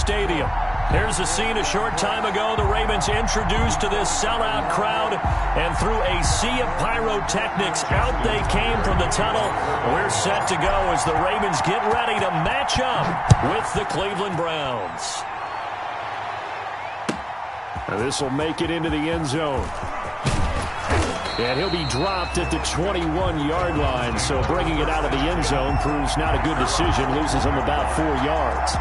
Stadium. Here's a scene a short time ago. The Ravens introduced to this sellout crowd, and through a sea of pyrotechnics, out they came from the tunnel. We're set to go as the Ravens get ready to match up with the Cleveland Browns. This will make it into the end zone. And he'll be dropped at the 21-yard line, so bringing it out of the end zone proves not a good decision, loses him about 4 yards.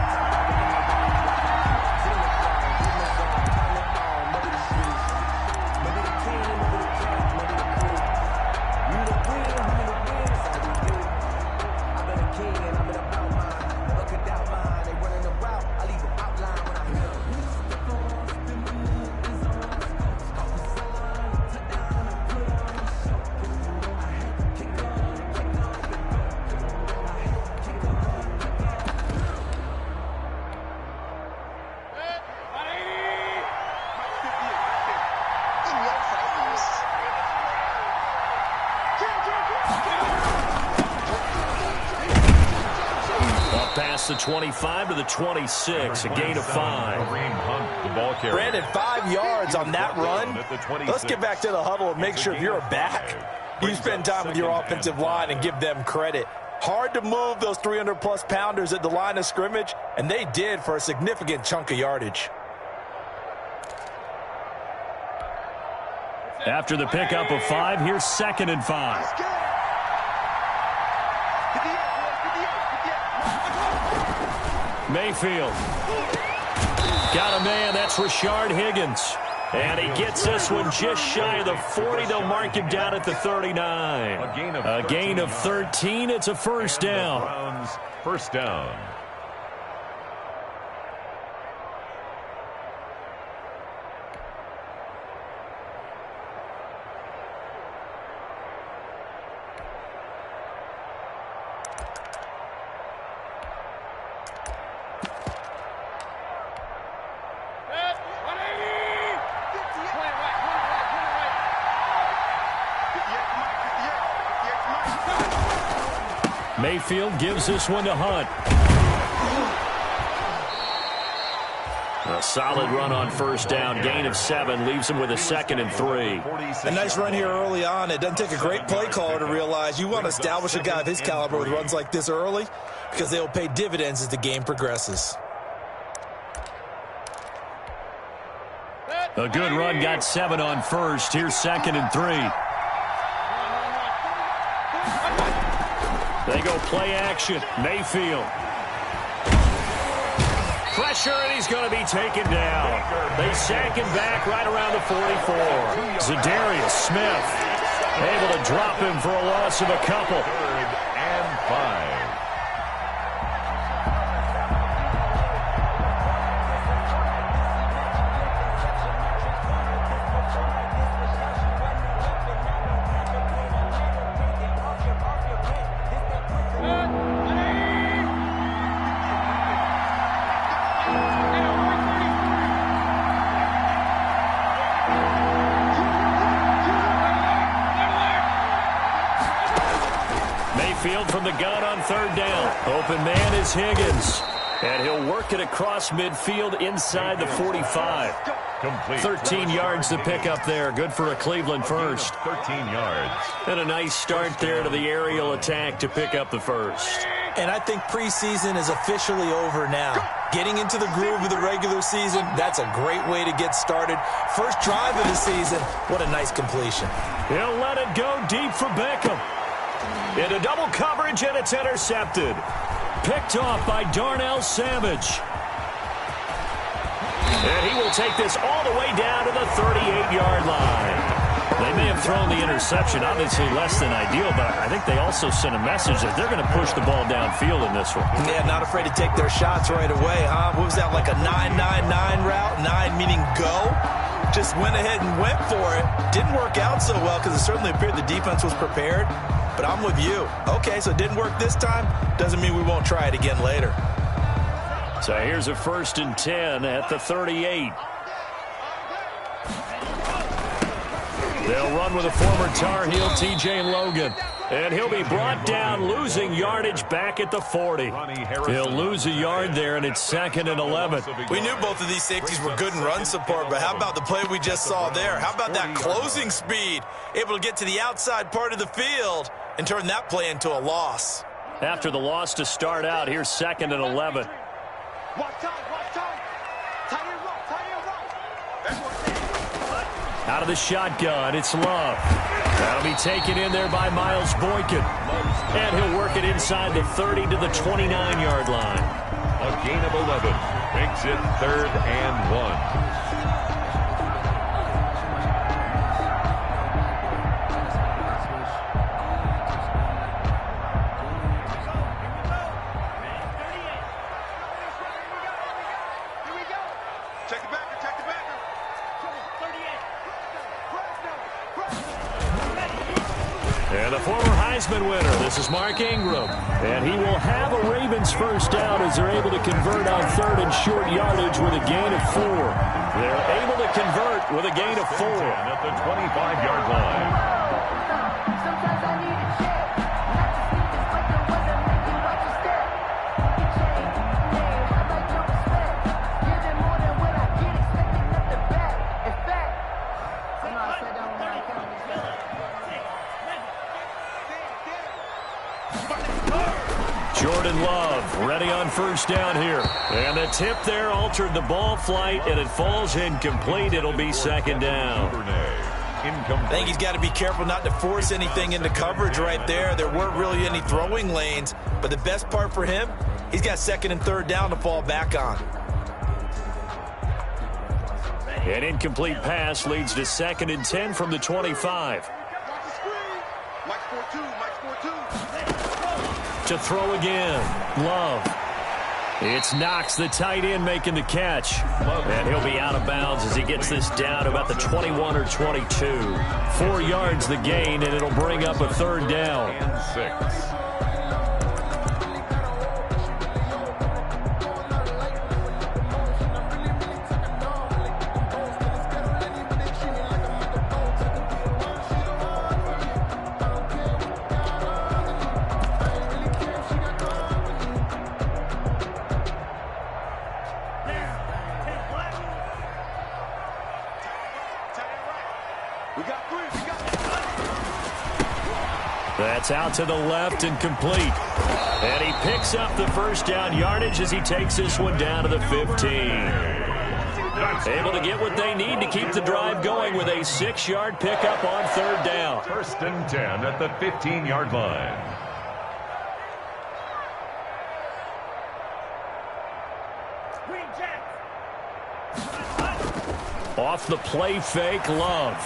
The 25 to the 26, a gain of 5. Brandon, 5 yards on that run. Let's get back to the huddle and make sure if you're back, you spend time with your offensive line and give them credit. Hard to move those 300-plus pounders at the line of scrimmage, and they did for a significant chunk of yardage. After the pickup of 5, here's 2nd and 5. Mayfield. Got a man, that's Rashard Higgins. And he gets this one just shy of the 40. They'll mark him down at the 39. A gain of 13. It's a first down. First down. Mayfield gives this one to Hunt. A solid run on first down. Gain of 7 leaves him with a 2nd and 3. A nice run here early on. It doesn't take a great play caller to realize you want to establish a guy of his caliber with runs like this early because they will pay dividends as the game progresses. A good run, got 7 on first. Here's 2nd and 3. They go play action. Mayfield. Pressure, and he's going to be taken down. They sack him back right around the 44. Zadarius Smith able to drop him for a loss of a couple. 3rd and 5. From the gun on 3rd down. Open man is Higgins. And he'll work it across midfield inside the 45. Complete. 13 yards to pick up there. Good for a Cleveland first. 13 yards. And a nice start there to the aerial attack to pick up the first. And I think preseason is officially over now. Getting into the groove of the regular season, that's a great way to get started. First drive of the season, what a nice completion. He'll let it go deep for Beckham. Into double coverage, and it's intercepted. Picked off by Darnell Savage. And he will take this all the way down to the 38-yard line. They may have thrown the interception, obviously less than ideal, but I think they also sent a message that they're going to push the ball downfield in this one. Yeah, not afraid to take their shots right away, huh? What was that, like a 9-9-9 route? 9 meaning go? Just went ahead and went for it. Didn't work out so well because it certainly appeared the defense was prepared. But I'm with you. Okay, so it didn't work this time. Doesn't mean we won't try it again later. So here's a 1st and 10 at the 38. They'll run with a former Tar Heel, T.J. Logan. And he'll be brought down, losing yardage back at the 40. He'll lose a yard there, and it's 2nd and 11. We knew both of these safeties were good in run support, but how about the play we just saw there? How about that closing speed? Able to get to the outside part of the field and turn that play into a loss. After the loss to start out, here's 2nd and 11. Out of the shotgun, it's Love. That'll be taken in there by Miles Boykin. And he'll work it inside the 30 to the 29-yard line. A gain of 11 makes it 3rd and 1. And the former Heisman winner, this is Mark Ingram. And he will have a Ravens first down as they're able to convert on 3rd and short yardage with a gain of 4. They're able to convert with a gain of 4. At the 25-yard line. Jordan Love ready on first down here. And the tip there altered the ball flight, and it falls incomplete. It'll be 2nd down. I think he's got to be careful not to force anything into coverage right there. There weren't really any throwing lanes, but the best part for him, he's got 2nd and 3rd down to fall back on. An incomplete pass leads to 2nd and 10 from the 25. To throw again, Love. It's Knox, the tight end, making the catch. And he'll be out of bounds as he gets this down to about the 21 or 22. 4 yards the gain, and it'll bring up a 3rd down. And 6. That's out to the left and complete. And he picks up the first down yardage as he takes this one down to the 15. Able to get what they need to keep the drive going with a 6-yard pickup on 3rd down. 1st and 10 at the 15-yard line. Off the play fake, Love.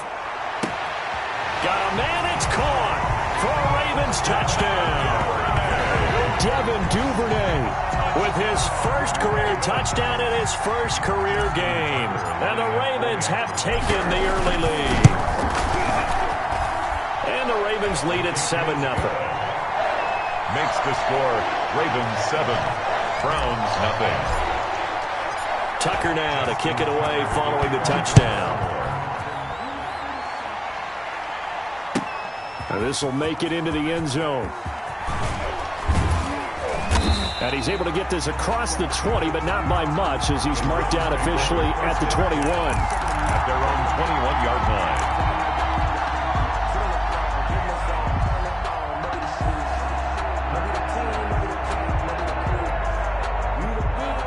Got a man, it's caught for a Ravens touchdown. Devin Duvernay with his first career touchdown in his first career game. And the Ravens have taken the early lead. And the Ravens lead at 7-0. Makes the score Ravens 7, Browns nothing. Tucker now to kick it away following the touchdown. And this will make it into the end zone. And he's able to get this across the 20, but not by much, as he's marked down officially at the 21. At their own 21-yard line.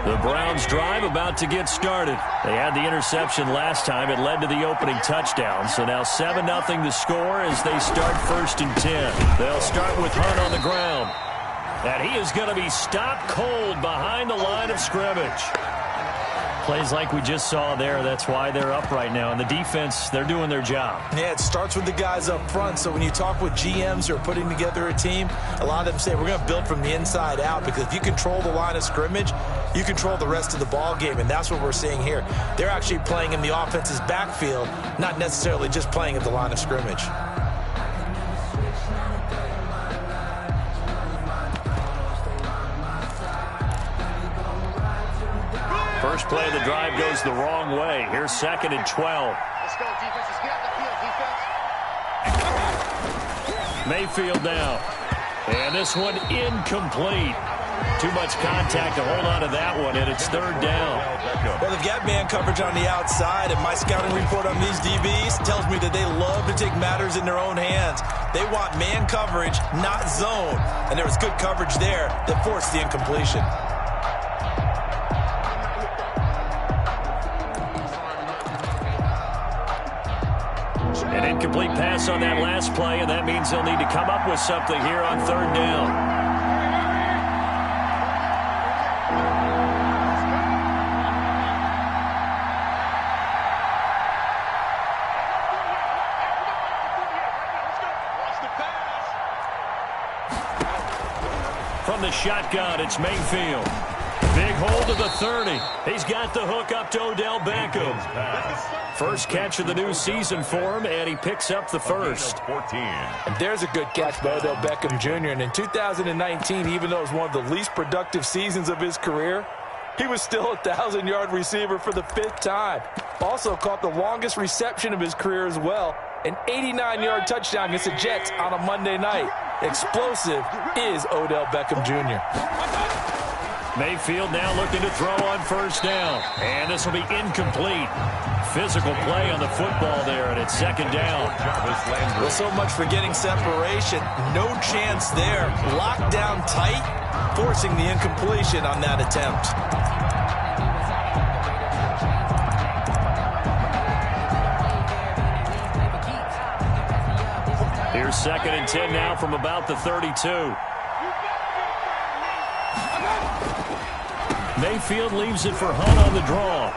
The Browns drive about to get started. They had the interception last time. It led to the opening touchdown. So now 7-0 the score as they start 1st and 10. They'll start with Hunt on the ground. And he is going to be stopped cold behind the line of scrimmage. Plays like we just saw there. That's why they're up right now. And the defense, they're doing their job. Yeah, it starts with the guys up front. So when you talk with GMs who are putting together a team, a lot of them say we're going to build from the inside out, because if you control the line of scrimmage, you control the rest of the ball game, and that's what we're seeing here. They're actually playing in the offense's backfield, not necessarily just playing at the line of scrimmage. First play of the drive goes the wrong way. Here's 2nd and 12. Let's go, defense. Let's get out the field, defense. Mayfield now. And this one incomplete. Too much contact to hold on to that one, and it's third down. Well, they've got man coverage on the outside, and my scouting report on these DBs tells me that they love to take matters in their own hands. They want man coverage, not zone. And there was good coverage there that forced the incompletion. An incomplete pass on that last play, and that means they'll need to come up with something here on third down. From the shotgun, it's Mayfield. Big hold to the 30. He's got the hook up to Odell Beckham. First catch of the new season for him, and he picks up the first. And there's a good catch by Odell Beckham Jr. And in 2019, even though it was one of the least productive seasons of his career, he was still a 1,000-yard receiver for the 5th time. Also caught the longest reception of his career as well, an 89-yard touchdown against the Jets on a Monday night. Explosive is Odell Beckham Jr. Mayfield now looking to throw on first down. And this will be incomplete. Physical play on the football there, and it's second down. Well, so much for getting separation. No chance there. Locked down tight, forcing the incompletion on that attempt. Here's second and 10 now from about the 32. Mayfield leaves it for Hunt on the draw.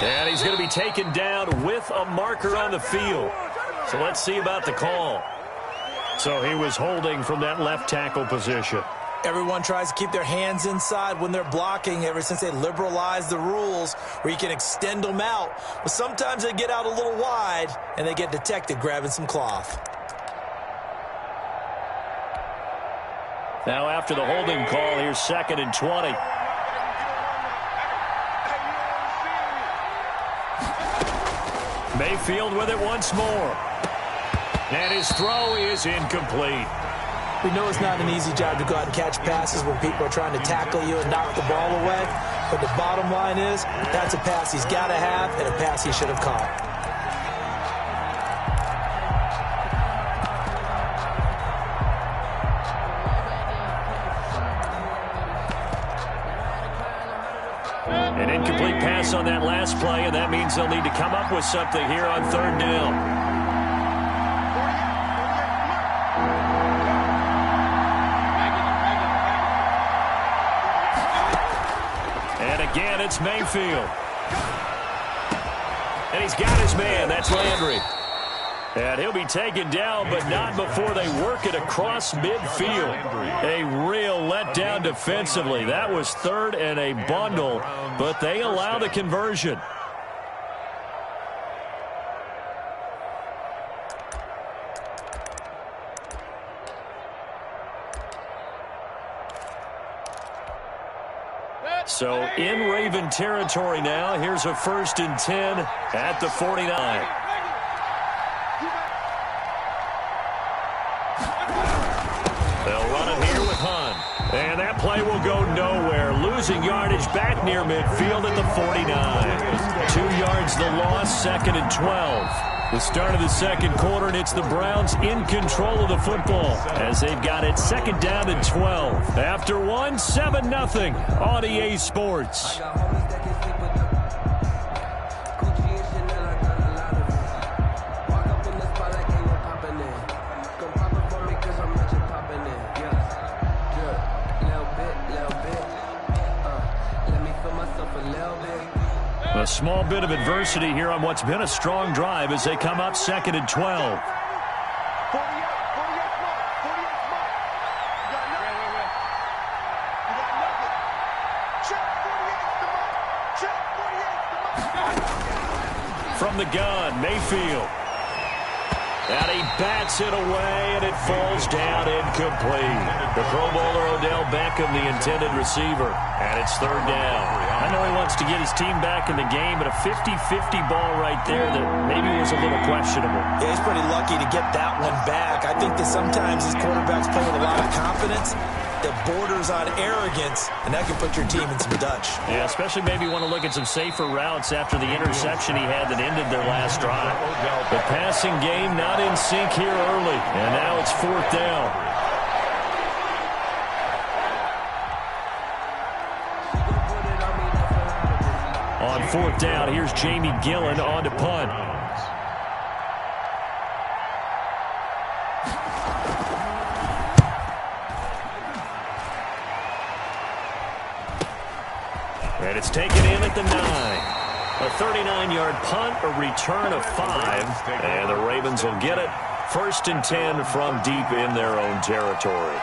And he's going to be taken down with a marker on the field. So let's see about the call. So he was holding from that left tackle position. Everyone tries to keep their hands inside when they're blocking ever since they liberalized the rules where you can extend them out. But sometimes they get out a little wide and they get detected grabbing some cloth. Now after the holding call, here's second and 20. Mayfield with it once more. And his throw is incomplete. We know it's not an easy job to go out and catch passes when people are trying to tackle you and knock the ball away. But the bottom line is, that's a pass he's got to have and a pass he should have caught. An incomplete pass on that last play, and that means they'll need to come up with something here on third down. And again, it's Mayfield. And he's got his man. That's Landry. And he'll be taken down, but not before they work it across midfield. A real letdown defensively. That was third and a bundle, but they allow the conversion. So in Raven territory now. Here's a 1st and 10 at the 49. And that play will go nowhere. Losing yardage back near midfield at the 49. 2 yards the loss, second and 12. The start of the second quarter, and it's the Browns in control of the football as they've got it second down and 12. After one, 7-0 on EA Sports. A small bit of adversity here on what's been a strong drive as they come up second and 12. From the gun, Mayfield. And he bats it away, and it falls down incomplete. The Pro Bowler Odell Beckham, the intended receiver, and it's third down. I know he wants to get his team back in the game, but a 50-50 ball right there that maybe was a little questionable. Yeah, he's pretty lucky to get that one back. I think that sometimes these quarterbacks play with a lot of confidence that borders on arrogance, and that can put your team in some Dutch. Yeah, especially maybe want to look at some safer routes after the interception he had that ended their last drive. The passing game not in sync here early, and now it's fourth down. On fourth down, here's Jamie Gillen on to punt. And it's taken in at the 9. A 39-yard punt, a return of 5. And the Ravens will get it. First and 10 from deep in their own territory.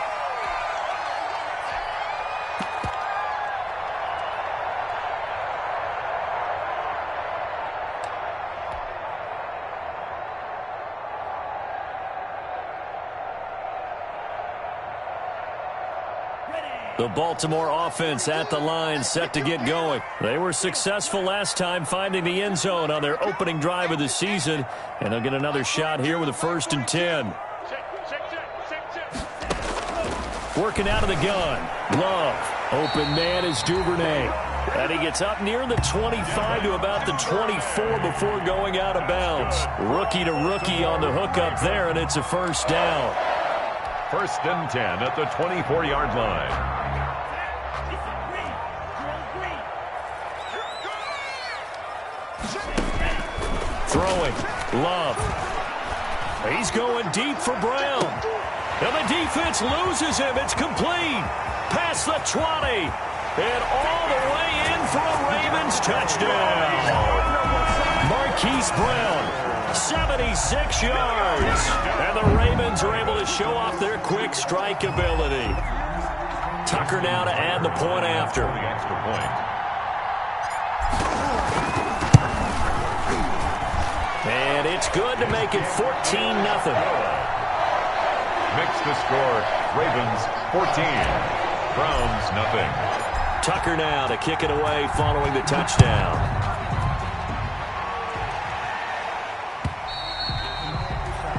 The Baltimore offense at the line, set to get going. They were successful last time finding the end zone on their opening drive of the season, and they'll get another shot here with a first and 10. Working out of the gun. Love. Open man is Duvernay. And he gets up near the 25 to about the 24 before going out of bounds. Rookie to rookie on the hookup there, and it's a first down. First and 10 at the 24-yard line. Throwing. Love. He's going deep for Brown. And the defense loses him. It's complete. Past the 20. And all the way in for a Ravens touchdown. Marquise Brown, 76 yards. And the Ravens are able to show off their quick strike ability. Tucker now to add the point after. The extra point. And it's good to make it 14-0. Makes the score Ravens 14, Browns nothing. Tucker now to kick it away following the touchdown.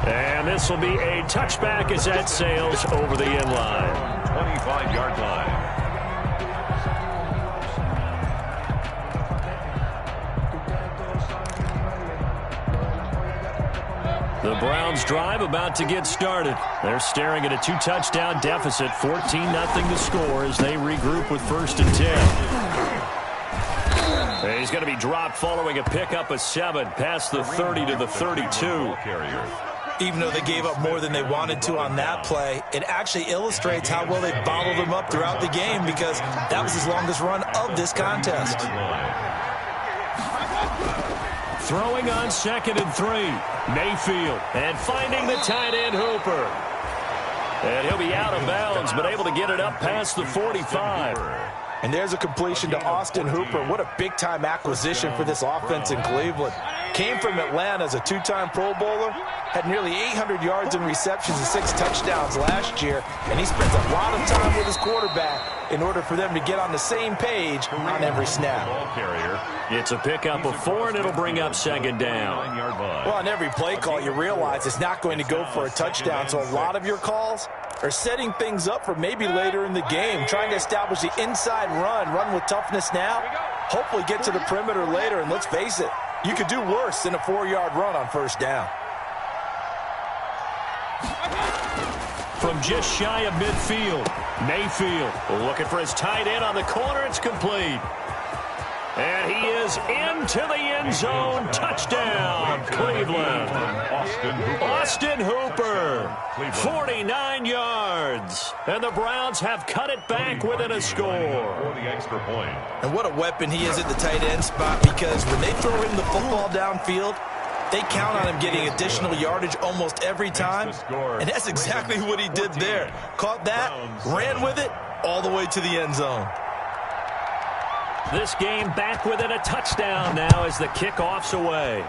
And this will be a touchback as that sails over the end line. 25-yard line. The Browns drive about to get started. They're staring at a 2-touchdown deficit, 14-0 the score as they regroup with first and 10. He's going to be dropped following a pickup of 7 past the 30 to the 32. Even though they gave up more than they wanted to on that play, it actually illustrates how well they bottled them up throughout the game because that was his longest run of this contest. Throwing on 2nd and 3. Mayfield. And finding the tight end Hooper. And he'll be out of bounds, but able to get it up past the 45. And there's a completion to Austin Hooper. What a big-time acquisition for this offense in Cleveland. Came from Atlanta as a 2-time Pro Bowler. Had nearly 800 yards in receptions and 6 touchdowns last year. And he spends a lot of time with his quarterback in order for them to get on the same page on every snap. It's a pickup of 4, and it'll bring up 2nd down. Well, on every play call, you realize it's not going to go for a touchdown. So a lot of your calls are setting things up for maybe later in the game, trying to establish the inside run with toughness now, hopefully get to the perimeter later. And let's face it, you could do worse than a 4-yard run on first down. From just shy of midfield, Mayfield looking for his tight end on the corner. It's complete. And he is into the end zone. Touchdown, Cleveland. Austin Hooper, 49 yards. And the Browns have cut it back within a score. And what a weapon he is at the tight end spot, because when they throw him the football downfield, they count on him getting additional yardage almost every time. And that's exactly what he did there. Caught that, ran with it, all the way to the end zone. This game back within a touchdown now as the kickoff's away.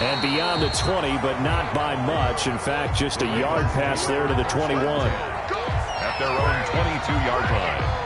And beyond the 20, but not by much. In fact, just a yard pass there to the 21. At their own 22-yard line.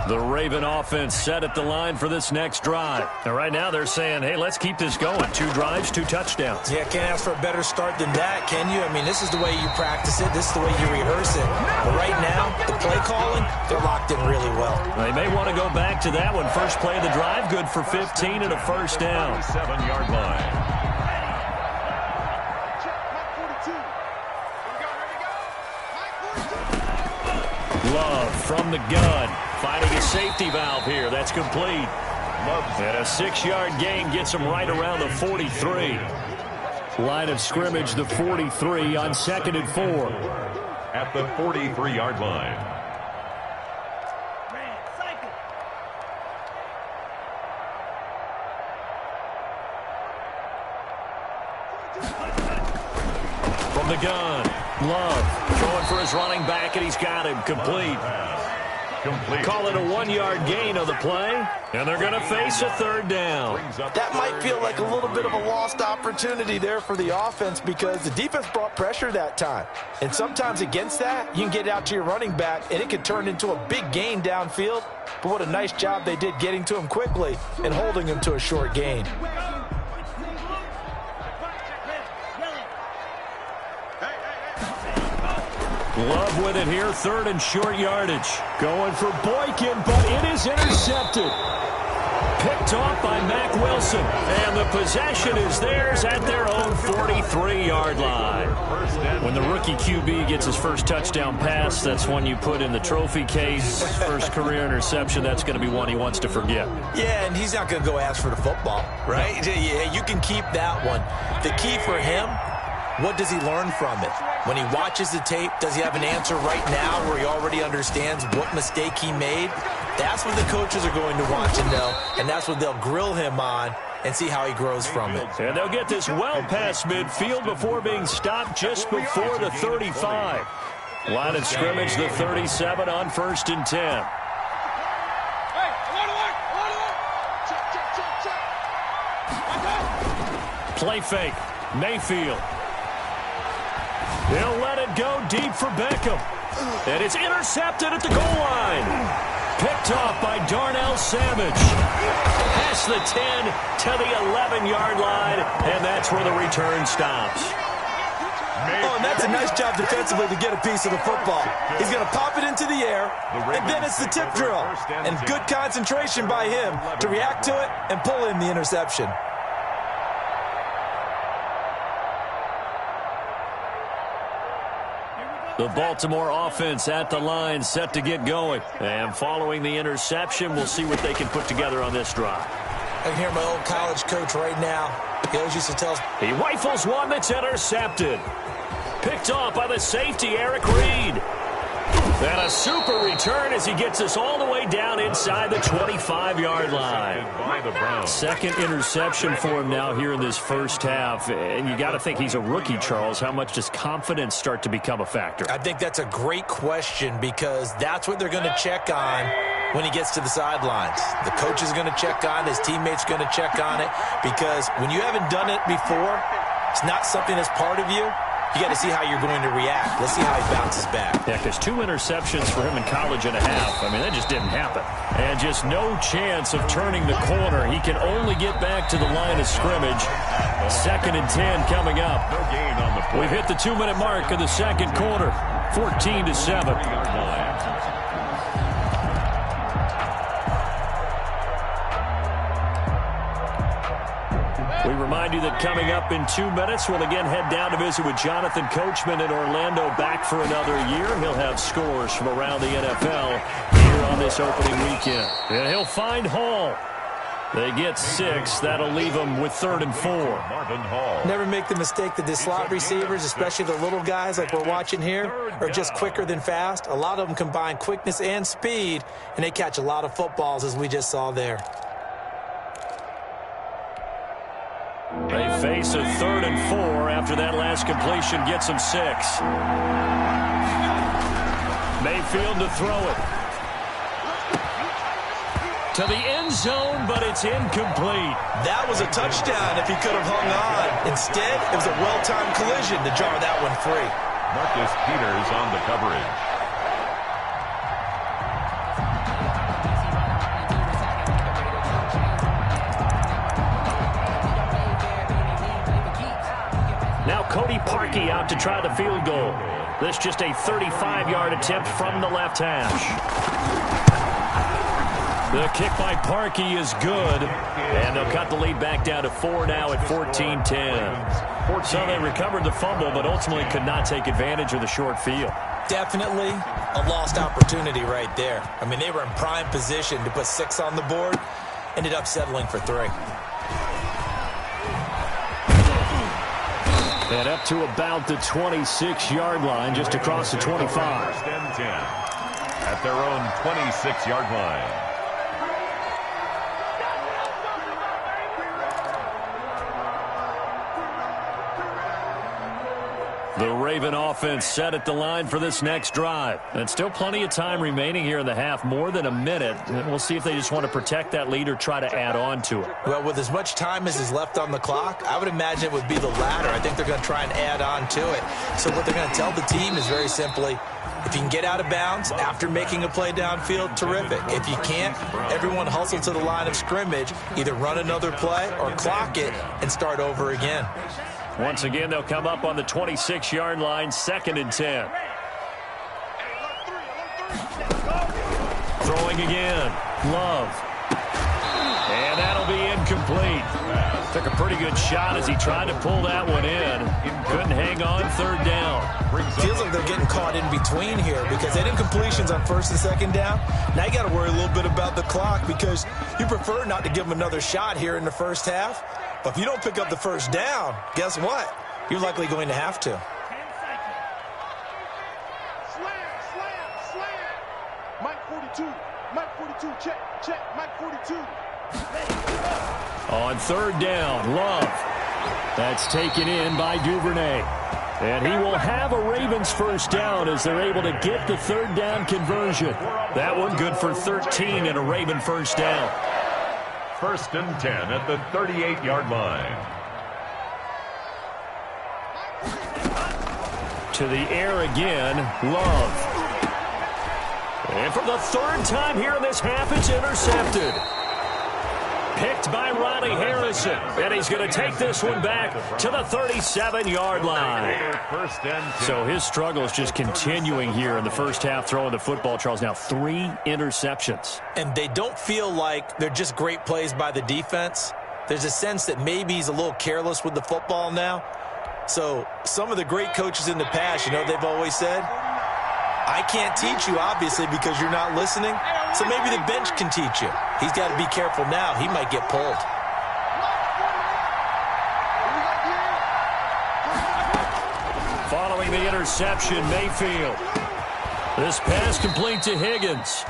The Raven offense set at the line for this next drive. And right now they're saying, hey, let's keep this going. 2 drives, 2 touchdowns. Yeah, can't ask for a better start than that, can you? I mean, this is the way you practice it. This is the way you rehearse it. But right now, the play calling, they're locked in really well. They may want to go back to that one. First play of the drive, good for 15 and a first down. 7-yard line. Love from the gun. Finding a safety valve here. That's complete. And a 6-yard gain gets him right around the 43. Line of scrimmage, the 43 on 2nd and 4. At the 43-yard line. From the gun, Love throwing for his running back, and he's got him complete. Call it a 1-yard gain on the play, and they're going to face a 3rd down. That might feel like a little bit of a lost opportunity there for the offense because the defense brought pressure that time. And sometimes against that, you can get out to your running back, and it can turn into a big gain downfield. But what a nice job they did getting to him quickly and holding him to a short gain. Love with it here, 3rd and short yardage. Going for Boykin, but it is intercepted. Picked off by Mack Wilson. And the possession is theirs at their own 43-yard line. When the rookie QB gets his first touchdown pass, that's one you put in the trophy case. First career interception, that's going to be one he wants to forget. Yeah, and he's not going to go ask for the football, right? Yeah, you can keep that one. The key for him, what does he learn from it? When he watches the tape, does he have an answer right now where he already understands what mistake he made? That's what the coaches are going to want to know, and that's what they'll grill him on and see how he grows from it. And they'll get this well past midfield before being stopped just before the 35. Line of scrimmage, the 37 on 1st and 10. Play fake. Mayfield. He'll let it go deep for Beckham. And it's intercepted at the goal line. Picked off by Darnell Savage. Past the 10 to the 11-yard line, and that's where the return stops. Oh, and that's a nice job defensively to get a piece of the football. He's going to pop it into the air, and then it's the tip drill. And good concentration by him to react to it and pull in the interception. The Baltimore offense at the line, set to get going. And following the interception, we'll see what they can put together on this drive. I can hear my old college coach right now. He always used to tell us. He rifles one that's intercepted. Picked off by the safety, Eric Reed. And a super return as he gets us all the way down inside the 25-yard line. Second interception for him now here in this first half. And you got to think he's a rookie, Charles. How much does confidence start to become a factor? I think that's a great question because that's what they're going to check on when he gets to the sidelines. The coach is going to check on it. His teammates going to check on it because when you haven't done it before, it's not something that's part of you. You got to see how you're going to react. Let's see how he bounces back. Yeah, because 2 interceptions for him in college and a half. I mean, that just didn't happen. And just no chance of turning the corner. He can only get back to the line of scrimmage. 2nd and 10 coming up. No gain on the play. We've hit the 2-minute mark of the second quarter. 14-7. We remind you that coming up in 2 minutes, we'll again head down to visit with Jonathan Coachman in Orlando, back for another year. He'll have scores from around the NFL here on this opening weekend. And he'll find Hall. They get 6. That'll leave them with 3rd and 4. Marvin Hall. Never make the mistake that the slot receivers, especially the little guys like we're watching here, are just quicker than fast. A lot of them combine quickness and speed, and they catch a lot of footballs, as we just saw there. They face a 3rd and 4 after that last completion gets them 6. Mayfield to throw it. To the end zone, but it's incomplete. That was a touchdown if he could have hung on. Instead, it was a well-timed collision to jar that one free. Marcus Peters on the coverage. Now Cody Parkey out to try the field goal. This just a 35-yard attempt from the left hash. The kick by Parkey is good, and they'll cut the lead back down to 4 now at 14-10. So they recovered the fumble, but ultimately could not take advantage of the short field. Definitely a lost opportunity right there. I mean, they were in prime position to put 6 on the board, ended up settling for 3. And up to about the 26-yard line, just across the 25. 1st and 10 at their own 26-yard line. The Raven offense set at the line for this next drive. And still plenty of time remaining here in the half, more than a minute. And we'll see if they just want to protect that lead or try to add on to it. Well, with as much time as is left on the clock, I would imagine it would be the latter. I think they're going to try and add on to it. So what they're going to tell the team is very simply, if you can get out of bounds after making a play downfield, terrific. If you can't, everyone hustle to the line of scrimmage, either run another play or clock it and start over again. Once again, they'll come up on the 26-yard line, 2nd and 10. Throwing again. Love. And that'll be incomplete. Took a pretty good shot as he tried to pull that one in. Couldn't hang on, 3rd down. Feels like they're getting caught in between here because they had incompletions on 1st and 2nd down. Now you got to worry a little bit about the clock because you prefer not to give them another shot here in the first half. But if you don't pick up the 1st down, guess what? You're likely going to have to. Slam. Mike 42, check, Mike 42. On 3rd down, Love. That's taken in by Duvernay. And he will have a Ravens 1st down as they're able to get the 3rd down conversion. That one good for 13 and a Raven 1st down. 1st and 10 at the 38-yard line. To the air again, Love. And for the 3rd time here in this half, it's intercepted. Picked by Ronnie Harrison. And he's going to take this one back to the 37-yard line. 1st and 10. So his struggle is just continuing here in the first half, throwing the football, Charles. Now 3 interceptions. And they don't feel like they're just great plays by the defense. There's a sense that maybe he's a little careless with the football now. So some of the great coaches in the past, you know, they've always said, I can't teach you, obviously, because you're not listening. So maybe the bench can teach you. He's got to be careful now. He might get pulled. Following the interception, Mayfield. This pass complete to Higgins.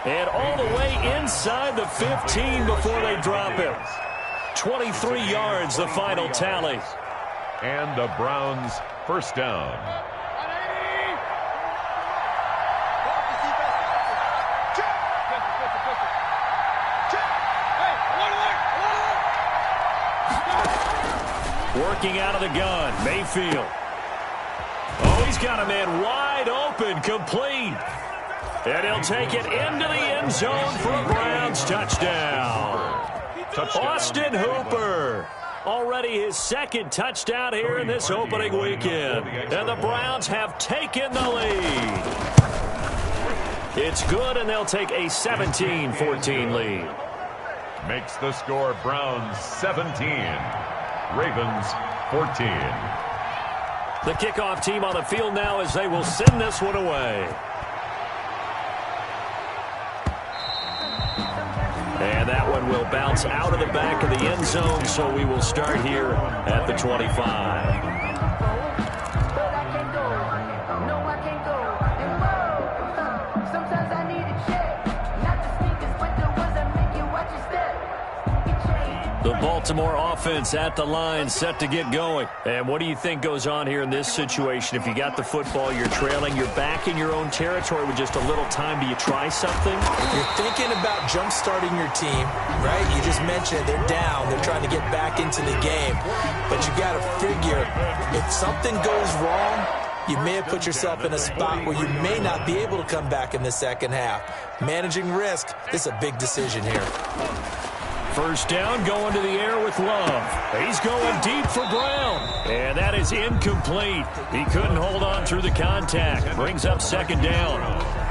And all the way inside the 15 before they drop him. 23 yards, the final tally. And the Browns 1st down. Working out of the gun, Mayfield. Oh, he's got a man wide open, complete. And he'll take it into the end zone for a Browns touchdown. Austin Hooper. Already his 2nd touchdown here in this opening weekend. And the Browns have taken the lead. It's good, and they'll take a 17-14 lead. Makes the score Browns 17. Ravens 14. The kickoff team on the field now as they will send this one away. And that one will bounce out of the back of the end zone, so we will start here at the 25. The Baltimore offense at the line, set to get going. And what do you think goes on here in this situation? If you got the football, you're trailing, you're back in your own territory with just a little time. Do you try something? You're thinking about jump-starting your team, right? You just mentioned they're down. They're trying to get back into the game. But you got to figure, if something goes wrong, you may have put yourself in a spot where you may not be able to come back in the second half. Managing risk is a big decision here. First down, going to the air with Love. He's going deep for Brown. And that is incomplete. He couldn't hold on through the contact. Brings up second down.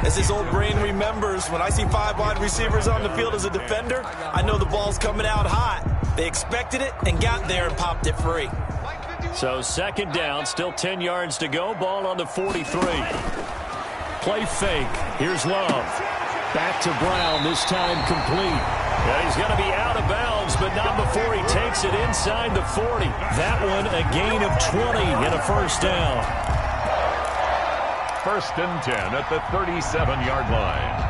As his old brain remembers, when I see 5 wide receivers on the field as a defender, I know the ball's coming out hot. They expected it and got there and popped it free. So second down, still 10 yards to go. Ball on the 43. Play fake. Here's Love. Back to Brown, this time complete. And he's going to be out of bounds, but not before he takes it inside the 40. That one a gain of 20 and a first down. First and 10 at the 37-yard line.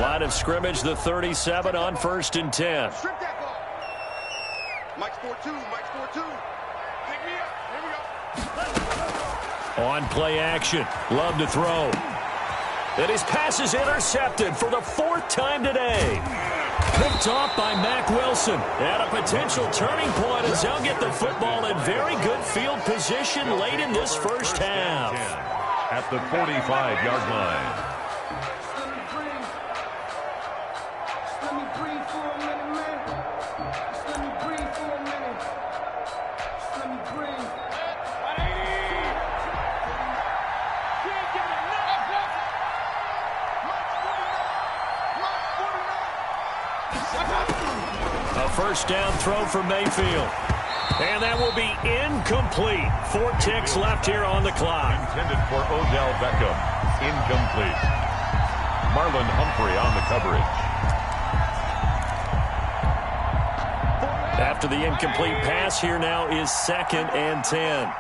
Line of scrimmage, the 37 on first and 10. Strip that ball. Mike's 4-2. Mike's 4-2. Pick me up. Here we go. On play action. Love to throw. And his pass is intercepted for the 4th time today. Picked off by Mack Wilson. At a potential turning point as they'll get the football in very good field position late in this first half. At the 45-yard line. First down throw for Mayfield. And that will be incomplete. 4 ticks left here on the clock. Intended for Odell Beckham. Incomplete. Marlon Humphrey on the coverage. After the incomplete pass, here now is 2nd and 10.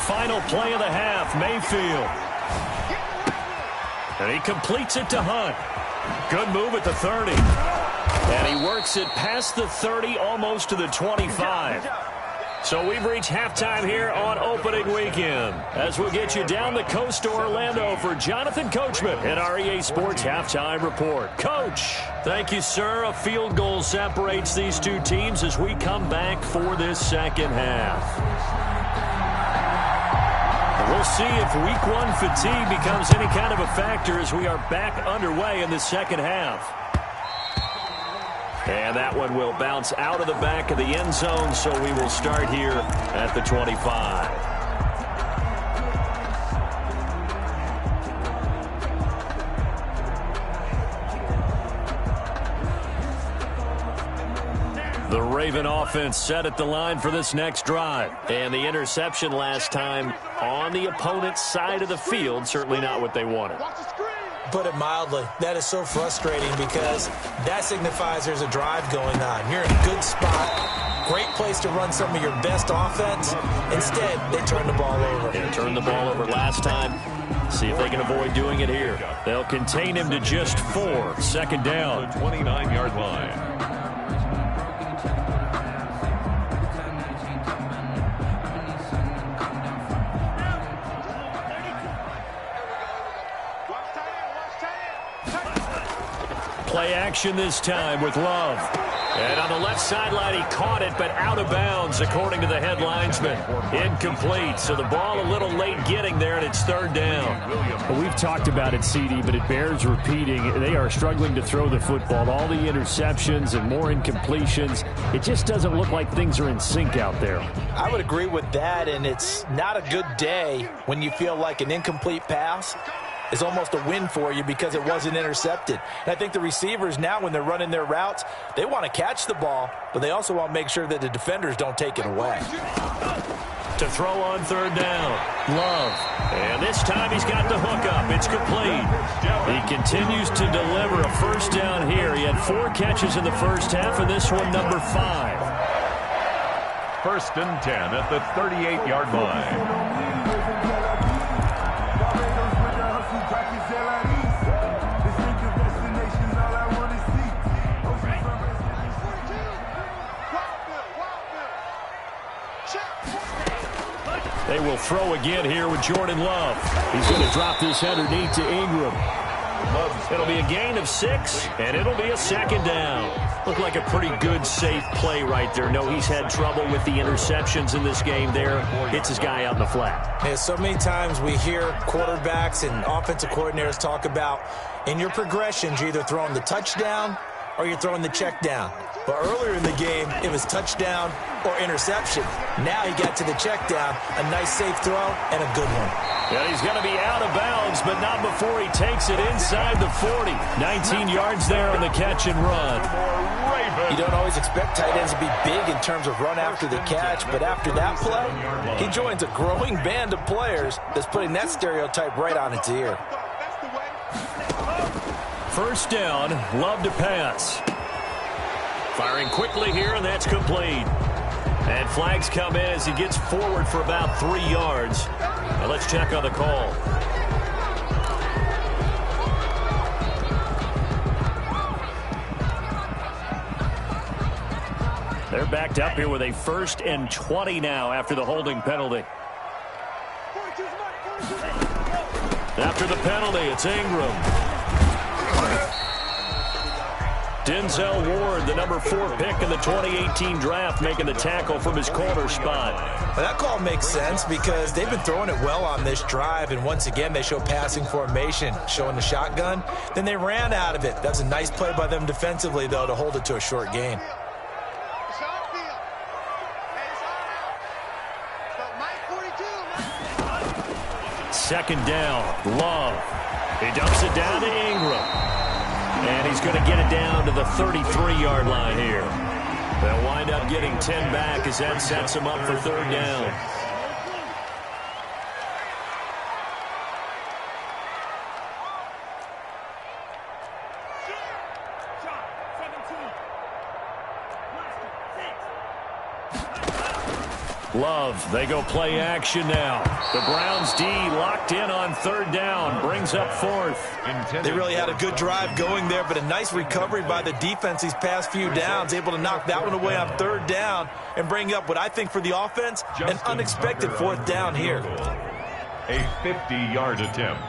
Final play of the half, Mayfield. And he completes it to Hunt. Good move at the 30. And he works it past the 30, almost to the 25. So we've reached halftime here on opening weekend. As we'll get you down the coast to Orlando for Jonathan Coachman at our EA Sports Halftime Report. Coach, thank you, sir. A field goal separates these two teams as we come back for this second half. We'll see if week 1 fatigue becomes any kind of a factor as we are back underway in the second half. And that one will bounce out of the back of the end zone, so we will start here at the 25. The Raven offense set at the line for this next drive. And the interception last time on the opponent's side of the field, certainly not what they wanted. Put it mildly, that is so frustrating because that signifies there's a drive going on. You're in a good spot, great place to run some of your best offense. Instead, they turn the ball over. They turned the ball over last time. See if they can avoid doing it here. They'll contain him to just 4. Second down. 29-yard line. Play action this time with Love. And on the left sideline, he caught it, but out of bounds, according to the head linesman. Incomplete, so the ball a little late getting there, and it's 3rd down. Well, we've talked about it, CD, but it bears repeating. They are struggling to throw the football. All the interceptions and more incompletions. It just doesn't look like things are in sync out there. I would agree with that, and it's not a good day when you feel like an incomplete pass is almost a win for you because it wasn't intercepted. And I think the receivers now, when they're running their routes, they want to catch the ball, but they also want to make sure that the defenders don't take it away. To throw on third down, Love. And this time he's got the hook up. It's complete. He continues to deliver a first down here. He had 4 catches in the first half, and this one number 5. First and 10 at the 38-yard line. They will throw again here with Jordan Love. He's going to drop this underneath to Ingram. It'll be a gain of 6, and it'll be a second down. Looked like a pretty good, safe play right there. No, he's had trouble with the interceptions in this game there. Hits his guy out in the flat. Yeah, so many times we hear quarterbacks and offensive coordinators talk about in your progressions, you're either throwing the touchdown or you're throwing the check down. But earlier in the game, it was touchdown or interception. Now he got to the check down, a nice safe throw, and a good one. Yeah, he's going to be out of bounds, but not before he takes it inside the 40. 19 yards there on the catch and run. You don't always expect tight ends to be big in terms of run after the catch, but after that play, he joins a growing band of players that's putting that stereotype right on its ear. First down, Love to pass. Firing quickly here, and that's complete. And flags come in as he gets forward for about 3 yards. Now let's check on the call. They're backed up here with a 1st and 20 now after the holding penalty. After the penalty, it's Ingram. Denzel Ward, the number 4 pick in the 2018 draft, making the tackle from his corner spot. Well, that call makes sense because they've been throwing it well on this drive, and once again they show passing formation, showing the shotgun. Then they ran out of it. That's a nice play by them defensively, though, to hold it to a short gain. Second down, Love. He dumps it down to Ingram. And he's going to get it down to the 33-yard line here. They'll wind up getting 10 back as that sets him up for third down. Love, they go play action now. The Browns D locked in on third down, brings up 4th. They really had a good drive going there, but a nice recovery by the defense these past few downs, able to knock that one away on third down and bring up what I think for the offense, an unexpected 4th down here. A 50-yard attempt.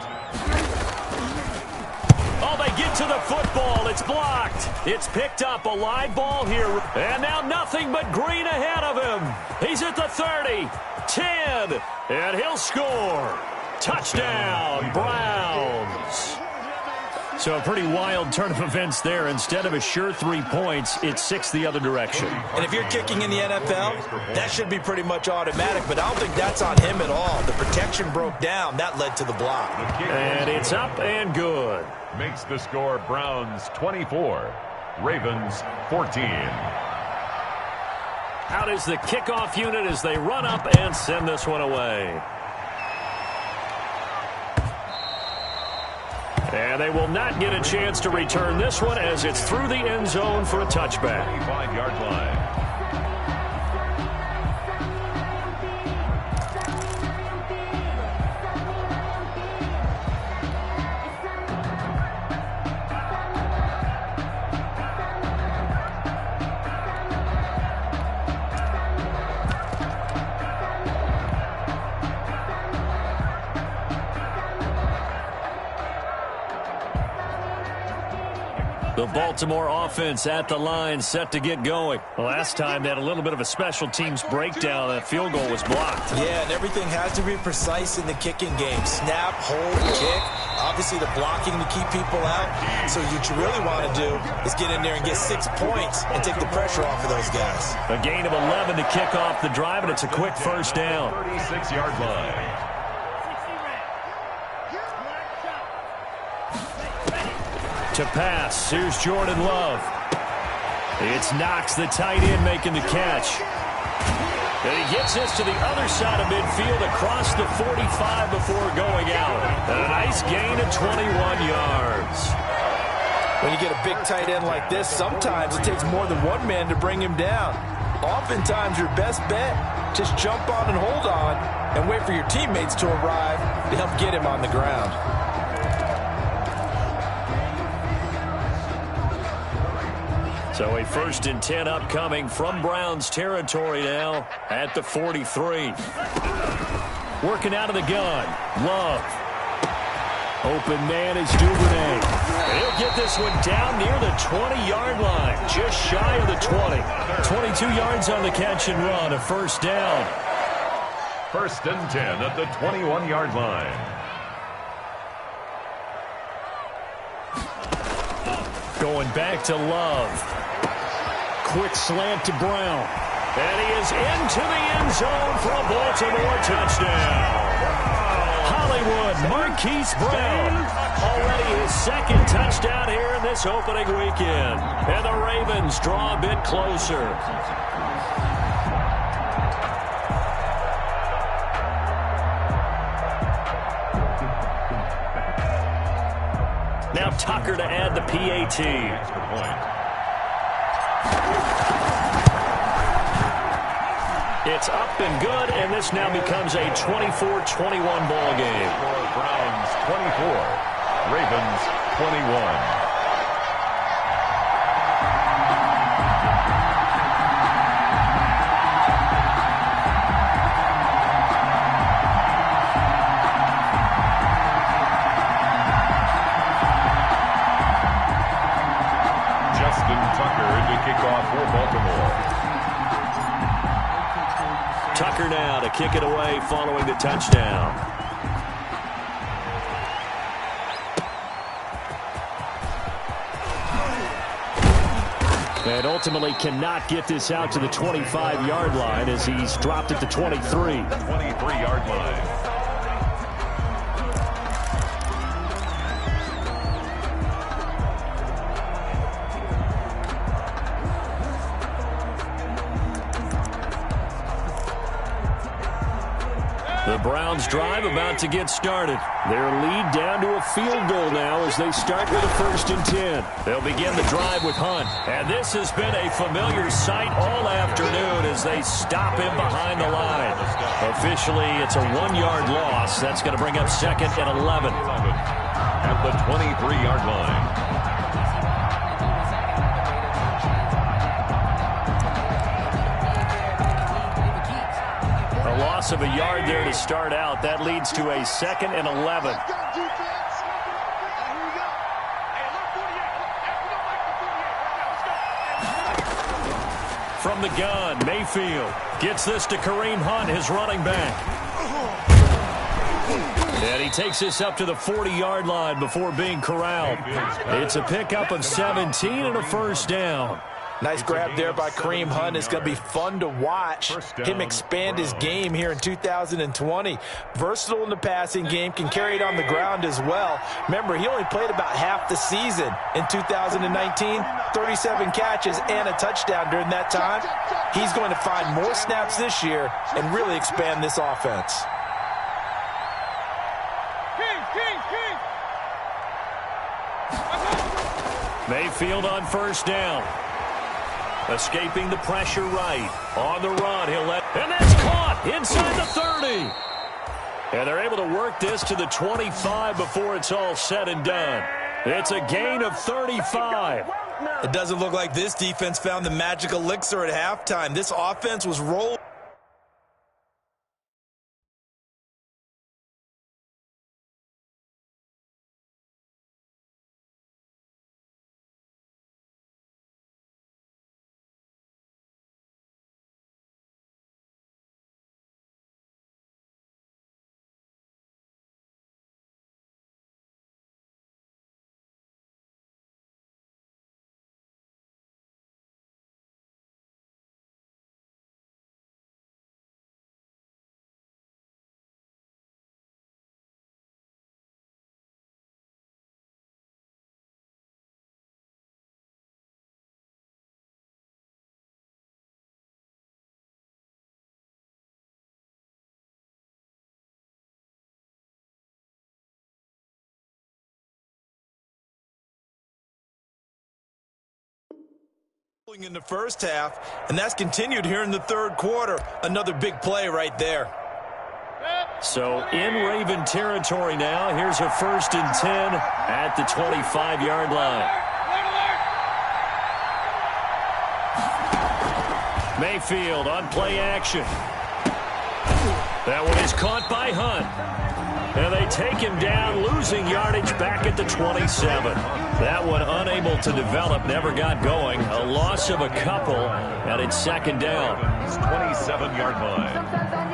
Oh, they get to the football. It's blocked. It's picked up. A live ball here. And now nothing but green ahead of him. He's at the 30, 10, and he'll score. Touchdown, Browns. So a pretty wild turn of events there. Instead of a sure 3 points, it's 6 the other direction. And if you're kicking in the NFL, that should be pretty much automatic, but I don't think that's on him at all. The protection broke down. That led to the block. And it's up and good. Makes the score Browns 24, Ravens 14. Out is the kickoff unit as they run up and send this one away. And they will not get a chance to return this one as it's through the end zone for a touchback. 25-yard line. The Baltimore offense at the line, set to get going. Last time they had a little bit of a special teams breakdown. That field goal was blocked. Yeah, and everything has to be precise in the kicking game. Snap, hold, kick. Obviously the blocking to keep people out. So what you really want to do is get in there and get 6 points and take the pressure off of those guys. A gain of 11 to kick off the drive, and it's a quick first down. 36-yard line. To pass, here's Jordan Love. It's Knox, the tight end, making the catch. And he gets this to the other side of midfield across the 45 before going out. And a nice gain of 21 yards. When you get a big tight end like this, sometimes it takes more than one man to bring him down. Oftentimes, your best bet, just jump on and hold on and wait for your teammates to arrive to help get him on the ground. So a 1st and 10 upcoming from Browns territory now at the 43. Working out of the gun. Love. Open man is Duvernay. And he'll get this one down near the 20-yard line. Just shy of the 20. 22 yards on the catch and run. A 1st down. 1st and 10 at the 21-yard line. Going back to Love. Quick slant to Brown. And he is into the end zone for a Baltimore touchdown. Hollywood Marquise Brown. Already his 2nd touchdown here in this opening weekend. And the Ravens draw a bit closer. Now Tucker to add the PAT. It's up and good, and this now becomes a 24-21 ball game. Browns 24, Ravens 21. Tucker now to kick it away following the touchdown. And ultimately cannot get this out to the 25-yard line as he's dropped at the 23. 23-yard line. The Browns drive about to get started. Their lead down to a field goal now as they start with a 1st and 10. They'll begin the drive with Hunt. And this has been a familiar sight all afternoon as they stop him behind the line. Officially, it's a 1-yard loss. That's going to bring up 2nd and 11. At the 23-yard line. Loss of a yard there to start out. That leads to a 2nd and 11. From the gun, Mayfield gets this to Kareem Hunt, his running back. And he takes this up to the 40-yard line before being corralled. It's a pickup of 17 and a 1st down. Nice grab there by Kareem Hunt. It's going to be fun to watch him expand his game here in 2020. Versatile in the passing game, can carry it on the ground as well. Remember, he only played about half the season in 2019, 37 catches and a touchdown during that time. He's going to find more snaps this year and really expand this offense. Mayfield on 1st down. Escaping the pressure right. On the run, he'll let... And that's caught inside the 30. And they're able to work this to the 25 before it's all said and done. It's a gain of 35. It doesn't look like this defense found the magic elixir at halftime. This offense was rolling. In the first half, and that's continued here in the third quarter. Another big play right there. So in Raven territory now. Here's a 1st and 10 at the 25-yard line. Mayfield on play action. That one is caught by Hunt. And they take him down, losing yardage back at the 27. That one unable to develop, never got going. A loss of a couple, and it's 2nd down. 27-yard line.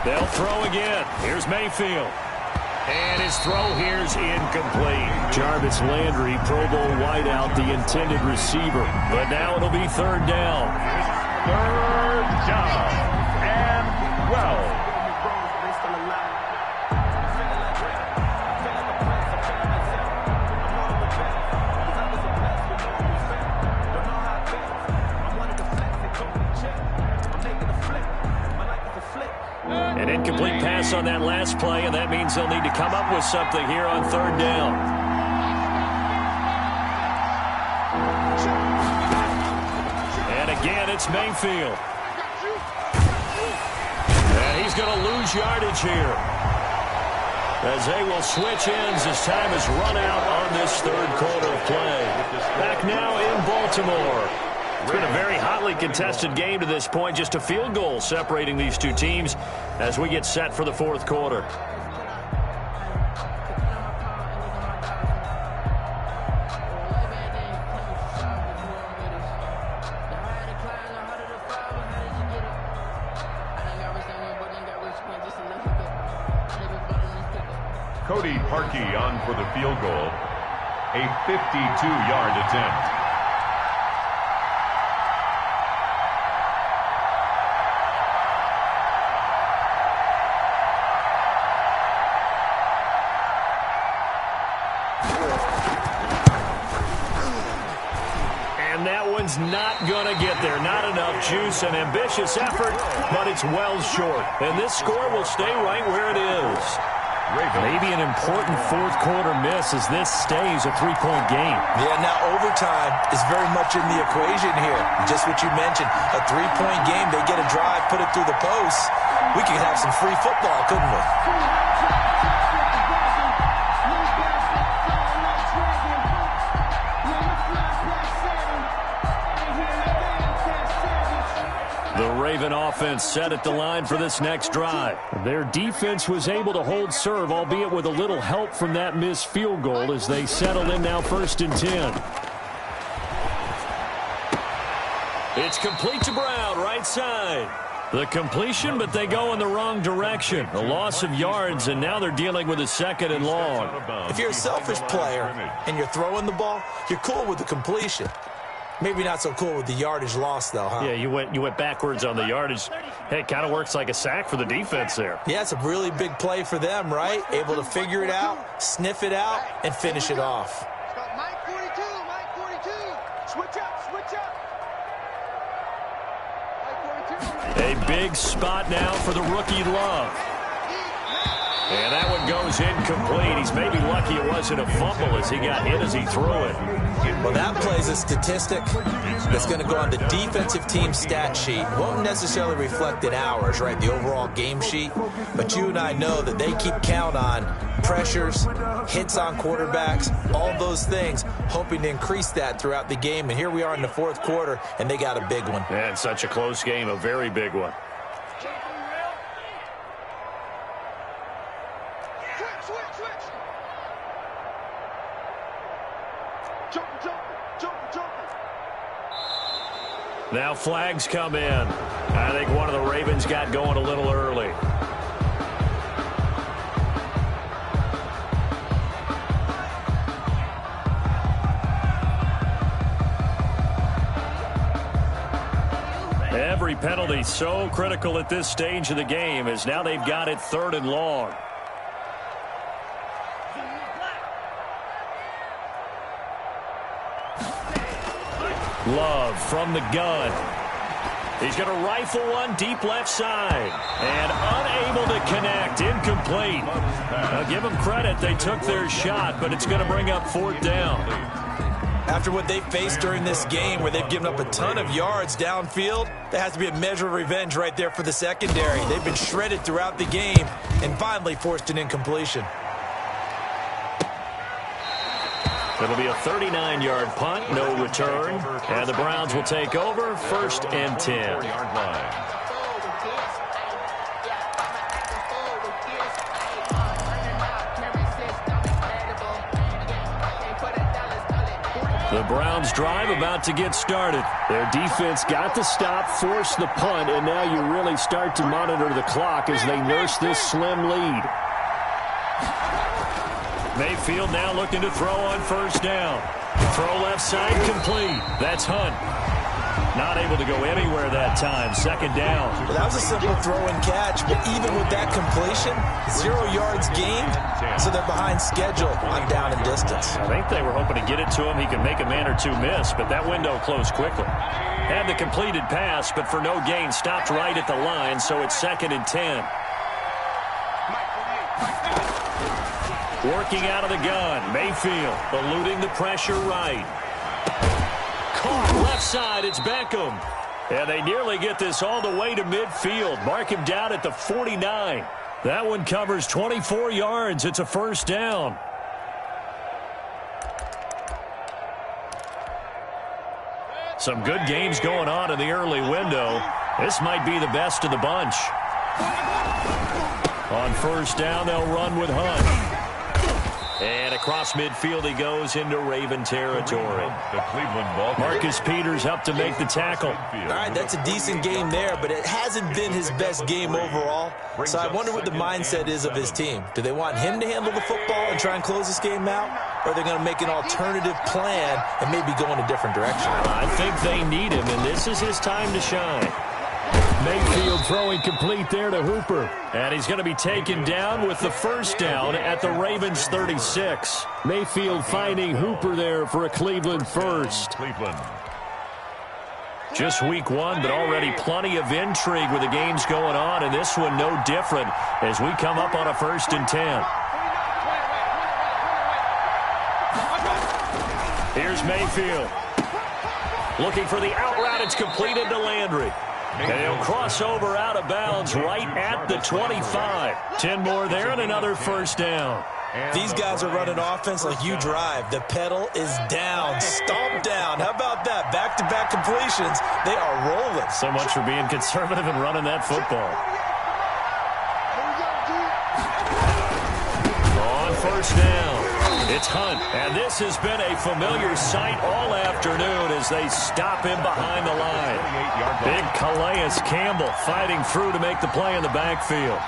They'll throw again. Here's Mayfield. And his throw here's incomplete. Jarvis Landry, Pro Bowl wideout, the intended receiver. But now it'll be 3rd down. 3rd down and 12. An incomplete pass on that last play, and that means they'll need to come up with something here on 3rd down. And again, it's Mayfield. And he's going to lose yardage here, as they will switch ends as time has run out on this 3rd quarter of play. Back now in Baltimore. It's been a very hotly contested game to this point. Just a field goal separating these two teams as we get set for the 4th quarter. Cody Parkey on for the field goal. A 52-yard attempt. Not going to get there. Not enough juice. An ambitious effort, but it's well short. And this score will stay right where it is. Maybe an important 4th quarter miss as this stays a 3-point game. Yeah, now overtime is very much in the equation here. Just what you mentioned, a 3-point game. They get a drive, put it through the post. We could have some free football, couldn't we? Raven offense set at the line for this next drive. Their defense was able to hold serve, albeit with a little help from that missed field goal as they settle in now 1st and 10. It's complete to Brown, right side. The completion, but they go in the wrong direction. A loss of yards, and now they're dealing with a 2nd and long. If you're a selfish player and you're throwing the ball, you're cool with the completion. Maybe not so cool with the yardage loss, though, huh? Yeah, you went backwards on the yardage. Hey, it kind of works like a sack for the defense there. Yeah, it's a really big play for them, right? Able to figure it out, sniff it out, and finish it off. Mike 42, Mike 42. Switch up. Mike 42. A big spot now for the rookie Love. And that one goes incomplete. He's maybe lucky it wasn't a fumble as he got hit as he threw it. Well, that plays a statistic that's going to go on the defensive team stat sheet. Won't necessarily reflect in ours, right, the overall game sheet. But you and I know that they keep count on pressures, hits on quarterbacks, all those things, hoping to increase that throughout the game. And here we are in the 4th quarter, and they got a big one. And such a close game, a very big one. Now flags come in. I think one of the Ravens got going a little early. Every penalty so critical at this stage of the game as now they've got it 3rd and long. Love from the gun. He's going to rifle one deep left side. And unable to connect. Incomplete. Now give them credit. They took their shot, but it's going to bring up 4th down. After what they faced during this game where they've given up a ton of yards downfield, there has to be a measure of revenge right there for the secondary. They've been shredded throughout the game and finally forced an incompletion. It'll be a 39-yard punt, no return. And the Browns will take over, 1st and 10. 4-yard line. The Browns drive about to get started. Their defense got the stop, forced the punt, and now you really start to monitor the clock as they nurse this slim lead. Mayfield now looking to throw on 1st down. Throw left side complete. That's Hunt. Not able to go anywhere that time. 2nd down. Well, that was a simple throw and catch, but even with that completion, 0 yards gained, so they're behind schedule on down and distance. I think they were hoping to get it to him. He could make a man or two miss, but that window closed quickly. Had the completed pass, but for no gain, stopped right at the line, so it's 2nd and 10. Working out of the gun. Mayfield eluding the pressure right. Caught left side. It's Beckham. And they nearly get this all the way to midfield. Mark him down at the 49. That one covers 24 yards. It's a 1st down. Some good games going on in the early window. This might be the best of the bunch. On 1st down, they'll run with Hunt. And across midfield he goes into Raven territory. The Cleveland ball. Marcus Peters up to make the tackle. All right, that's a decent game there, but it hasn't been his best game overall. So I wonder what the mindset is of his team. Do they want him to handle the football and try and close this game out? Or are they going to make an alternative plan and maybe go in a different direction? I think they need him, and this is his time to shine. Mayfield throwing complete there to Hooper. And he's going to be taken down with the 1st down at the Ravens 36. Mayfield finding Hooper there for a Cleveland 1st. Cleveland. Just week 1, but already plenty of intrigue with the games going on, and this one no different as we come up on a 1st and 10. Here's Mayfield. Looking for the out route. It's completed to Landry. And he'll cross over out of bounds right at the 25. 10 more there and another 1st down. These guys are running offense like you drive. The pedal is down, stomp down. How about that? Back-to-back completions. They are rolling. So much for being conservative and running that football. On 1st down, it's Hunt. And this has been a familiar sight all afternoon as they stop him behind the line. Big Calais Campbell fighting through to make the play in the backfield.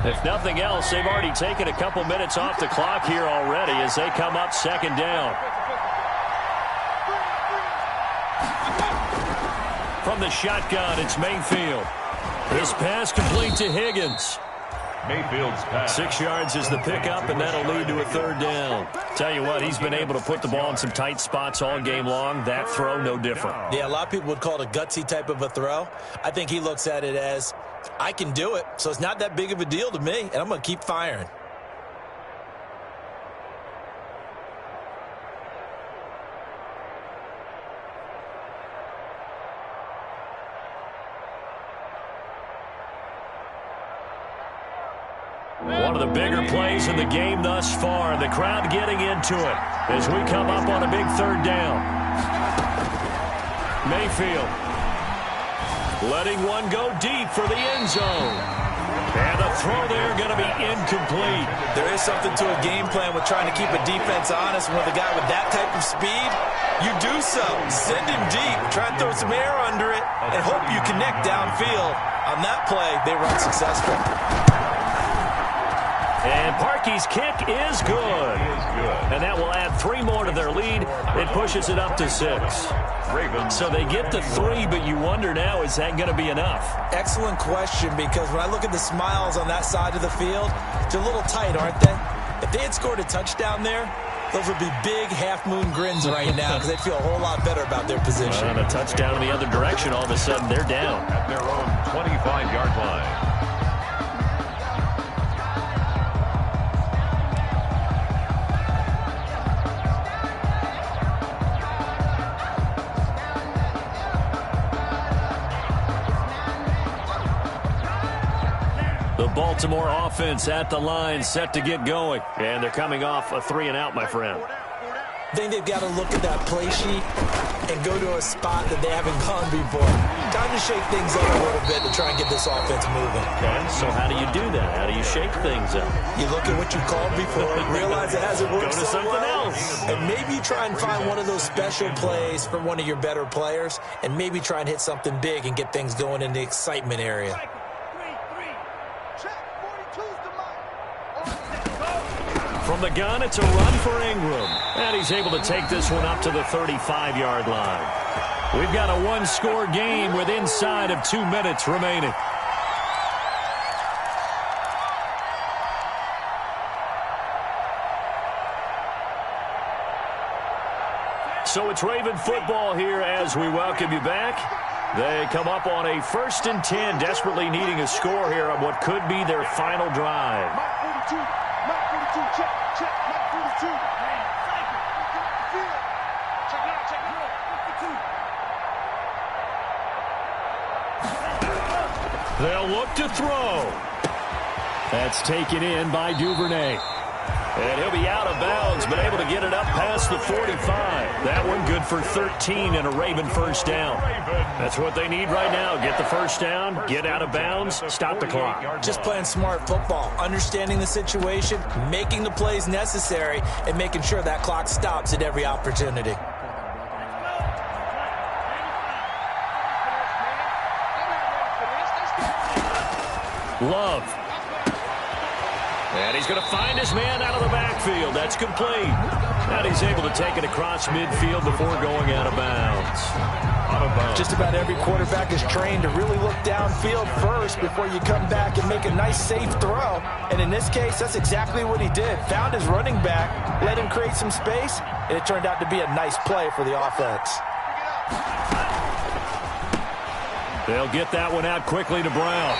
If nothing else, they've already taken a couple minutes off the clock here already as they come up 2nd down. From the shotgun, it's Mayfield. This pass complete to Higgins. Mayfield's pass. 6 yards is the pickup, and that'll lead to a 3rd down. Tell you what, he's been able to put the ball in some tight spots all game long. That throw, no different. Yeah, a lot of people would call it a gutsy type of a throw. I think he looks at it as, I can do it, so it's not that big of a deal to me, and I'm going to keep firing. One of the bigger plays in the game thus far. The crowd getting into it as we come up on a big 3rd down. Mayfield letting one go deep for the end zone. And the throw there going to be incomplete. There is something to a game plan with trying to keep a defense honest. When with a guy with that type of speed, you do so. Send him deep, try and throw some air under it, and hope you connect downfield. On that play, they run successful. And Parkey's kick is good. And that will add 3 more to their lead. It pushes it up to 6. Ravens. So they get to 3, but you wonder now, is that going to be enough? Excellent question, because when I look at the smiles on that side of the field, they're a little tight, aren't they? If they had scored a touchdown there, those would be big half-moon grins right now because they'd feel a whole lot better about their position. On a touchdown in the other direction, all of a sudden they're down. At their own 25-yard line. The Baltimore offense at the line, set to get going. And they're coming off a 3-and-out, my friend. I think they've got to look at that play sheet and go to a spot that they haven't gone before. Time to shake things up a little bit to try and get this offense moving. Okay, so how do you do that? How do you shake things up? You look at what you called before, realize it hasn't worked Go to so something well, else. and maybe you try and find one of those special plays from one of your better players, and maybe try and hit something big and get things going in the excitement area. From the gun, it's a run for Ingram. And he's able to take this one up to the 35-yard line. We've got a one-score game with inside of 2 minutes remaining. So it's Raven football here as we welcome you back. They come up on a 1st and 10, desperately needing a score here on what could be their final drive. They'll look to throw. That's taken in by Duvernay. And he'll be out of bounds, but able to get it up past the 45. That one good for 13 and a Raven first down. That's what they need right now. Get the first down, get out of bounds, stop the clock. Just playing smart football, understanding the situation, making the plays necessary, and making sure that clock stops at every opportunity. Love. And he's going to find his man out of the backfield. That's complete. And he's able to take it across midfield before going out of bounds. Just about every quarterback is trained to really look downfield first before you come back and make a nice, safe throw. And in this case, that's exactly what he did. Found his running back, let him create some space, and it turned out to be a nice play for the offense. They'll get that one out quickly to Brown.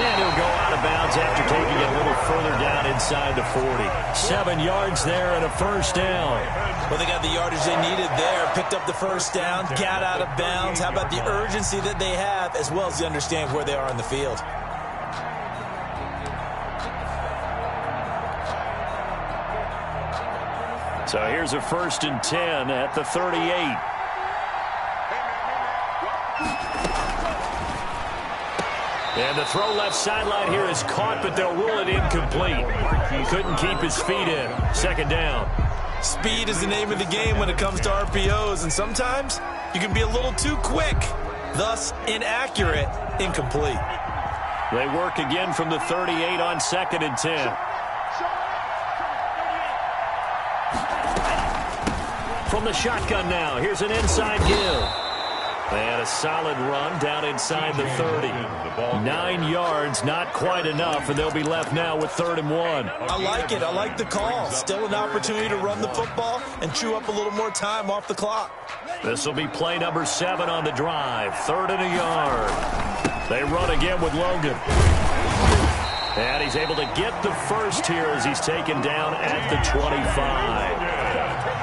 And he'll go out of bounds after taking it a little further down inside the 40. 7 yards there and a first down. Well, they got the yardage they needed there. Picked up the first down, got out of bounds. How about the urgency that they have, as well as they understand where they are on the field. So here's a 1st and 10 at the 38. And the throw left sideline here is caught, but they'll rule it incomplete. Couldn't keep his feet in. 2nd down. Speed is the name of the game when it comes to RPOs, and sometimes you can be a little too quick, thus inaccurate, incomplete. They work again from the 38 on 2nd and 10. From the shotgun now, here's an inside give. And a solid run down inside the 30. 9 yards, not quite enough, and they'll be left now with 3rd and 1. I like it. I like the call. Still an opportunity to run the football and chew up a little more time off the clock. This will be play number 7 on the drive. 3rd and a yard. They run again with Logan. And he's able to get the first here as he's taken down at the 25.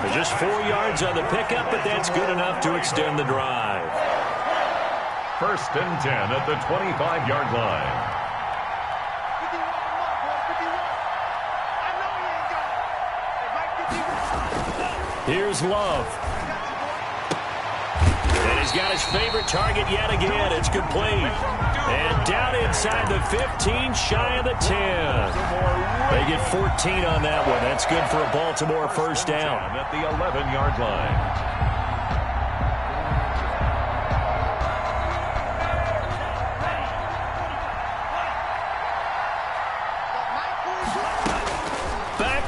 There's just 4 yards on the pickup, but that's good enough to extend the drive. 1st and 10 at the 25-yard line. Here's Love. And he's got his favorite target yet again. It's complete. And down inside the 15, shy of the 10. They get 14 on that one. That's good for a Baltimore first down. At the 11-yard line.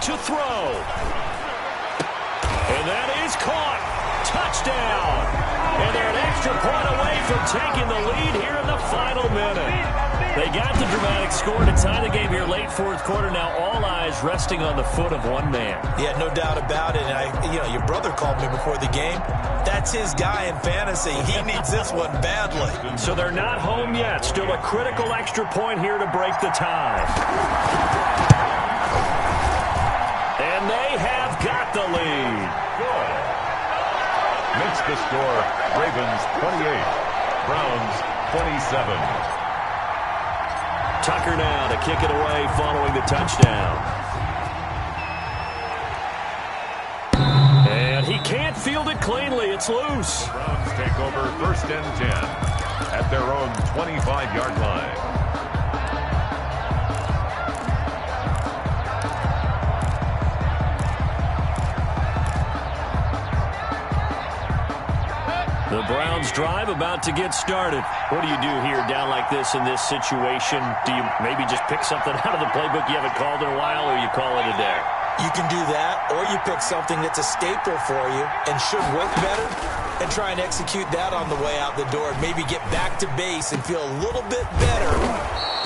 to throw. And that is caught. Touchdown. And they're an extra point away from taking the lead here in the final minute. They got the dramatic score to tie the game here late fourth quarter. Now all eyes resting on the foot of one man. Yeah, no doubt about it. And your brother called me before the game. That's his guy in fantasy. He needs this one badly. So they're not home yet. Still a critical extra point here to break the tie. And they have got the lead. Good. Makes the score Ravens 28, Browns 27. Tucker now to kick it away following the touchdown. And he can't field it cleanly. It's loose. The Browns take over 1st and 10 at their own 25-yard line. The Browns drive about to get started. What do you do here down like this in this situation? Do you maybe just pick something out of the playbook you haven't called in a while, or you call it a day? You can do that, or you pick something that's a staple for you and should work better and try and execute that on the way out the door. Maybe get back to base and feel a little bit better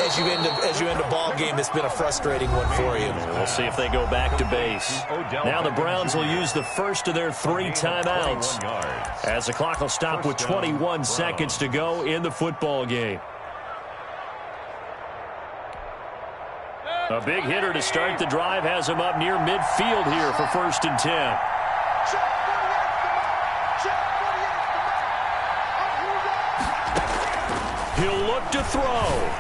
as you end a ball game that's been a frustrating one for you. We'll see if they go back to base. Now the Browns will use the first of their 3 timeouts as the clock will stop with 21 seconds to go in the football game. A big hitter to start the drive has him up near midfield here for 1st and 10. He'll look to throw.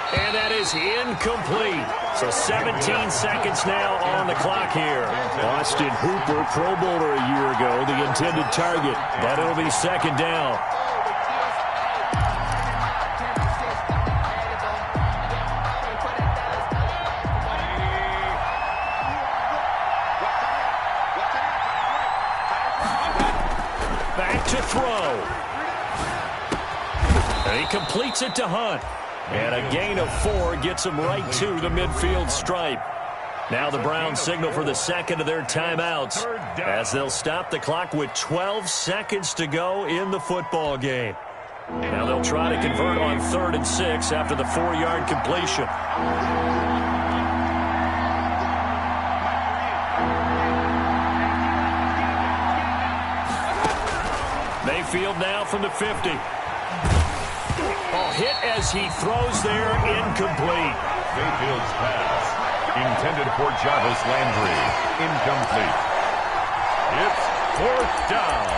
And that is incomplete. So 17 seconds now on the clock here. Austin Hooper, Pro Bowler a year ago, the intended target. But it'll be 2nd down. Back to throw. And he completes it to Hunt. And a gain of 4 gets him right to the midfield stripe. Now the Browns signal for the second of their timeouts as they'll stop the clock with 12 seconds to go in the football game. Now they'll try to convert on 3rd and 6 after the 4-yard completion. Mayfield now from the 50. Hit as he throws there, incomplete. Mayfield's pass, intended for Jarvis Landry, incomplete. It's 4th down.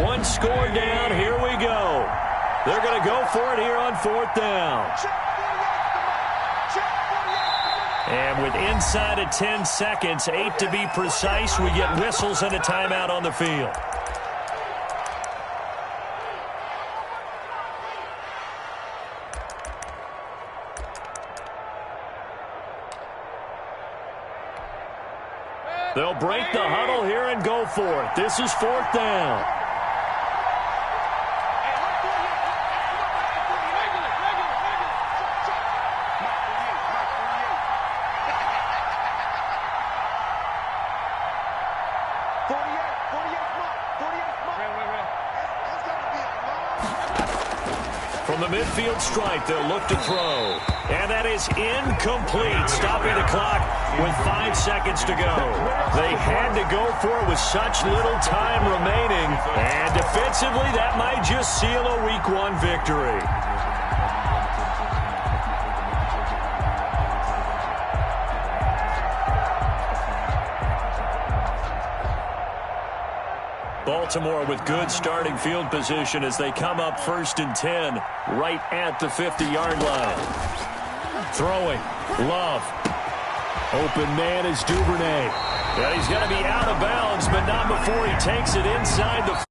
One score down, here we go. They're going to go for it here on 4th down. And with inside of 10 seconds, 8 to be precise, we get whistles and a timeout on the field. They'll break the huddle here and go for it. This is 4th down. From the midfield stripe, they'll look to throw. And that is incomplete, stopping the clock with 5 seconds to go. They had to go for it with such little time remaining. And defensively, that might just seal a Week 1 victory. Baltimore with good starting field position as they come up 1st and 10 right at the 50-yard line. Throwing. Love. Open man is Duvernay. And he's going to be out of bounds, but not before he takes it inside the